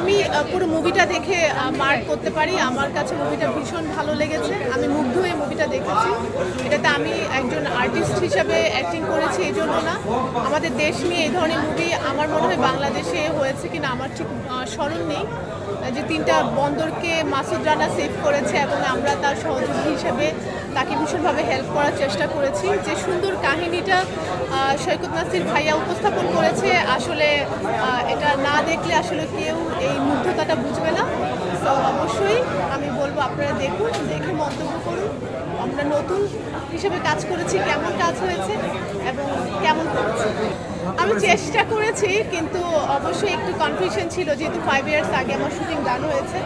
আমি পুরো মুভিটা দেখে মার্ক করতে পারি। আমার কাছে মুভিটা ভীষণ ভালো লেগেছে। আমি মুগ্ধ হয়ে মুভিটা দেখেছি। এটাতে আমি একজন আর্টিস্ট হিসাবে অ্যাক্টিং করেছি এই জন্য না, আমাদের দেশ নিয়ে এই ধরনের মুভি আমার মনে হয় বাংলাদেশে হয়েছে কিনা আমার ঠিক স্মরণ নেই। যে 3টা বন্দরকে মাসুদ রানা সেভ করেছে এবং আমরা তার সহযোগী হিসেবে তাকে ভীষণভাবে হেল্প করার চেষ্টা করেছি। যে সুন্দর কাহিনীটা সৈকত নাসির ভাইয়া উপস্থাপন করেছে, আসলে এটা না দেখলে আসলে কেউ এই মুগ্ধতাটা বুঝবে না। তো অবশ্যই আমি বলবো আপনারা দেখুন, দেখে মন্তব্য করুন। আমরা নতুন হিসেবে কাজ করেছি, কেমন কাজ হয়েছে এবং কেমন করেছি। আমি চেষ্টা করেছি, কিন্তু অবশ্যই একটু কনফিউশন ছিল, যেহেতু 5 ইয়ার্স আগে আমার শুটিং ডান হয়েছে।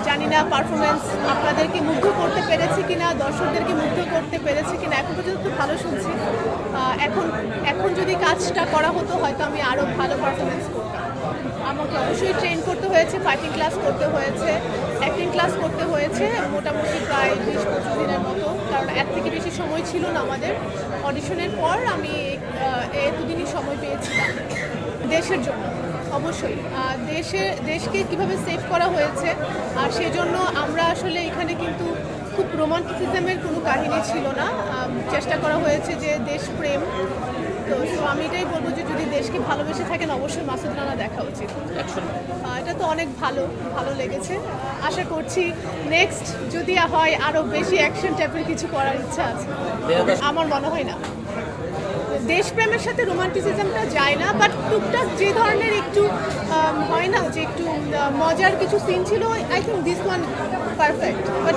জানি না পারফরমেন্স আপনাদেরকে মুগ্ধ করতে পেরেছি কিনা, দর্শকদেরকে মুগ্ধ করতে পেরেছি কিনা। এখন পর্যন্ত খুব ভালো শুনছি। এখন যদি কাজটা করা হতো হয়তো আমি আরও ভালো পারফরমেন্স করতাম। আমাকে অবশ্যই ট্রেন করতে হয়েছে, ফাইটিং ক্লাস করতে হয়েছে, অ্যাক্টিং ক্লাস করতে হয়েছে, মোটামুটি প্রায় 20-25 দিনের মতো, কারণ এর থেকে বেশি সময় ছিল না আমাদের। অডিশনের পর আমি এতদিনই সময় পেয়েছিলাম দেশের জন্য। অবশ্যই দেশকে কিভাবে সেভ করা হয়েছে, আর সেজন্য আমরা আসলে এখানে কিন্তু খুব রোমান্টিসিজমের কোনো কাহিনী ছিল না। চেষ্টা করা হয়েছে যে দেশপ্রেম। তো আমি এটাই বলবো যে যদি দেশকে ভালোবেসে থাকেন অবশ্যই মাসুদ রানা দেখা উচিত। এটা তো অনেক ভালো লেগেছে। আশা করছি নেক্সট যদি হয় আরও বেশি অ্যাকশন টাইপের কিছু করার ইচ্ছা আছে। আমার মনে হয় না দেশপ্রেমের সাথে রোমান্টিসিজমটা যায় না, বাট টুকটাক যে ধরনের একটু হয় না যে একটু মজার কিছু সিন ছিল, I think this one perfect. But